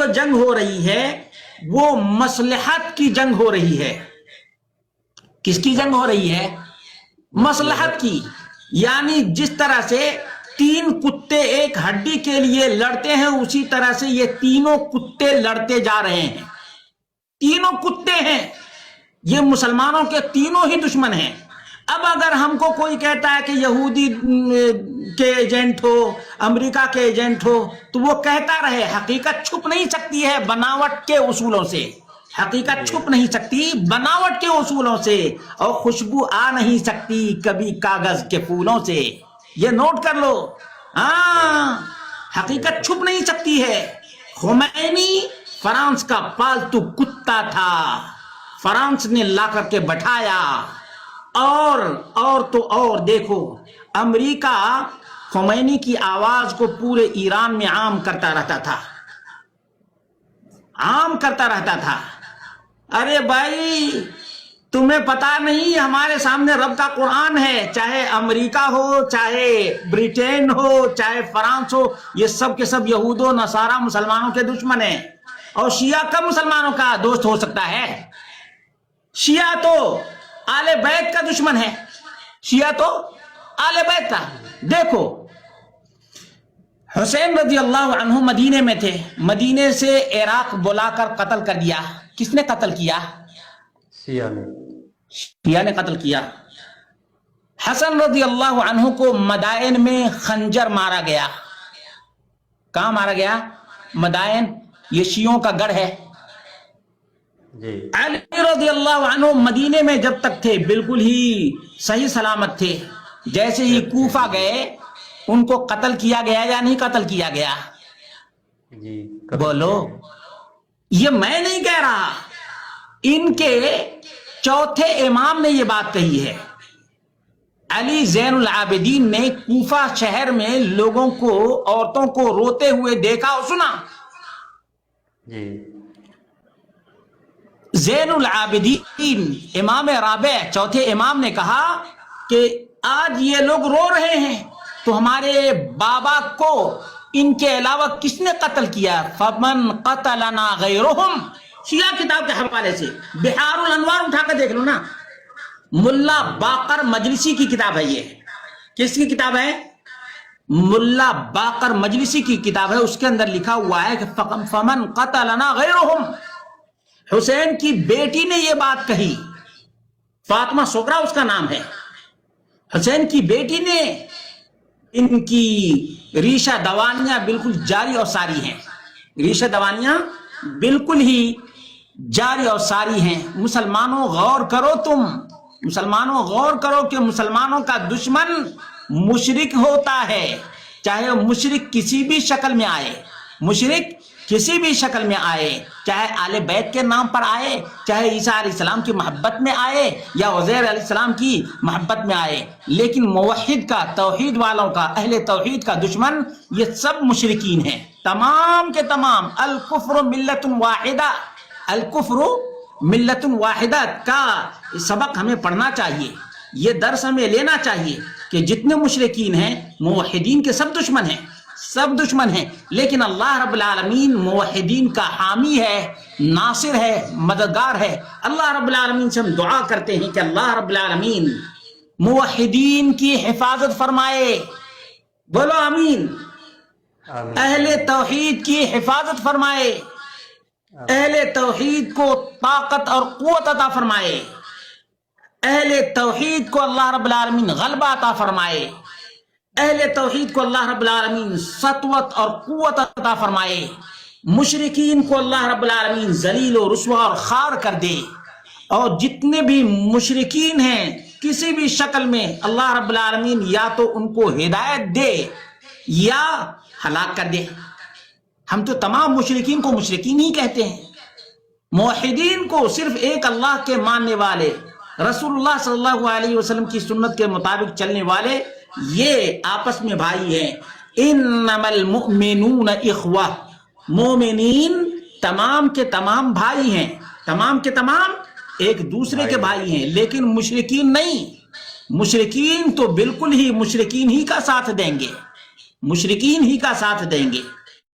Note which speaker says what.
Speaker 1: جو جنگ ہو رہی ہے وہ مصلحت کی جنگ ہو رہی ہے. کس کی جنگ ہو رہی ہے؟ مصلحت کی. یعنی جس طرح سے 3 کتے ایک ہڈی کے لیے لڑتے ہیں اسی طرح سے یہ تینوں کتے لڑتے جا رہے ہیں. تینوں کتے ہیں یہ، مسلمانوں کے تینوں ہی دشمن ہیں. اب اگر ہم کو کوئی کہتا ہے کہ یہودی کے ایجنٹ ہو، امریکہ کے ایجنٹ ہو، تو وہ کہتا رہے، حقیقت چھپ نہیں سکتی ہے بناوٹ کے اصولوں سے. حقیقت چھپ نہیں سکتی بناوٹ کے اصولوں سے، اور خوشبو آ نہیں سکتی کبھی کاغذ کے پھولوں سے. یہ نوٹ کر لو. ہاں، حقیقت چھپ نہیں سکتی ہے. خمینی فرانس کا پالتو کتا تھا، فرانس نے لا کر کے بٹھایا. اور تو اور دیکھو، امریکہ خمینی کی آواز کو پورے ایران میں عام کرتا رہتا تھا، عام کرتا رہتا تھا. ارے بھائی تمہیں پتا نہیں، ہمارے سامنے رب کا قرآن ہے. چاہے امریکہ ہو، چاہے برٹین ہو، چاہے فرانس ہو، یہ سب کے سب یہود و نصارہ مسلمانوں کے دشمن ہیں. اور شیعہ کب مسلمانوں کا دوست ہو سکتا ہے؟ شیعہ تو آل بیت کا دشمن ہے. شیعہ تو آل بیت کا. دیکھو حسین رضی اللہ عنہ مدینے میں تھے، مدینے سے عراق بلا کر قتل کر دیا. کس نے قتل کیا؟ شیعہ نے قتل کیا. حسن رضی اللہ عنہ کو مدائن میں خنجر مارا گیا. کہاں مارا گیا؟ مدائن، یہ شیعوں کا گڑھ ہے. علی رضی اللہ عنہ مدینے میں جب تک تھے بالکل ہی صحیح سلامت تھے. جیسے ہی کوفہ گئے ان کو قتل کیا گیا یا نہیں قتل کیا گیا؟ بولو. یہ میں نہیں کہہ رہا، ان کے چوتھے امام نے یہ بات کہی ہے. علی زین العابدین نے کوفہ شہر میں لوگوں کو، عورتوں کو روتے ہوئے دیکھا اور سنا. زین العابدین امام رابع چوتھے امام نے کہا کہ آج یہ لوگ رو رہے ہیں تو ہمارے بابا کو ان کے علاوہ کس نے قتل کیا؟ فمن قتلنا غیرہم. شیعہ کتاب کے حوالے سے بحار الانوار اٹھا کر دیکھ لو نا، ملا باقر مجلسی کی کتاب ہے. یہ کس کی کتاب ہے؟ ملا باقر مجلسی کی کتاب ہے. اس کے اندر لکھا ہوا ہے کہ فمن قتلنا غیرہم. حسین کی بیٹی نے یہ بات کہی، فاطمہ سغرا اس کا نام ہے. حسین کی بیٹی نے، ان کی ریشہ دوانیاں بالکل جاری اور ساری ہیں. ریشہ دوانیاں بالکل ہی جاری اور ساری ہیں. مسلمانوں غور کرو، تم مسلمانوں غور کرو کہ مسلمانوں کا دشمن مشرک ہوتا ہے، چاہے وہ مشرک کسی بھی شکل میں آئے. مشرک کسی بھی شکل میں آئے، چاہے آل بیت کے نام پر آئے، چاہے عیسیٰ علیہ السلام کی محبت میں آئے یا عزیر علیہ السلام کی محبت میں آئے. لیکن موحد کا، توحید والوں کا، اہل توحید کا دشمن یہ سب مشرکین ہیں، تمام کے تمام. الکفر ملت واحدہ، الکفر ملت واحدہ کا سبق ہمیں پڑھنا چاہیے. یہ درس ہمیں لینا چاہیے کہ جتنے مشرکین ہیں موحدین کے سب دشمن ہیں، سب دشمن ہیں. لیکن اللہ رب العالمین موحدین کا حامی ہے، ناصر ہے، مددگار ہے. اللہ رب العالمین سے ہم دعا کرتے ہیں کہ اللہ رب العالمین موحدین کی حفاظت فرمائے. بولو آمین. اہل توحید کی حفاظت فرمائے، اہل توحید کو طاقت اور قوت عطا فرمائے، اہل توحید کو اللہ رب العالمین غلبہ عطا فرمائے، اہل توحید کو اللہ رب العالمین سطوت اور قوت عطا فرمائے. مشرکین کو اللہ رب العالمین ذلیل و رسوا اور خار کر دے. اور جتنے بھی مشرکین ہیں کسی بھی شکل میں اللہ رب العالمین یا تو ان کو ہدایت دے یا ہلاک کر دے. ہم تو تمام مشرکین کو مشرکین ہی کہتے ہیں. موحدین کو صرف ایک اللہ کے ماننے والے، رسول اللہ صلی اللہ علیہ وسلم کی سنت کے مطابق چلنے والے، یہ آپس میں بھائی ہیں. انما المؤمنون اخوہ، مومنین تمام کے تمام بھائی ہیں، تمام کے تمام ایک دوسرے کے بھائی ہیں. لیکن مشرکین نہیں. مشرکین تو بالکل ہی مشرکین ہی کا ساتھ دیں گے، مشرکین ہی کا ساتھ دیں گے.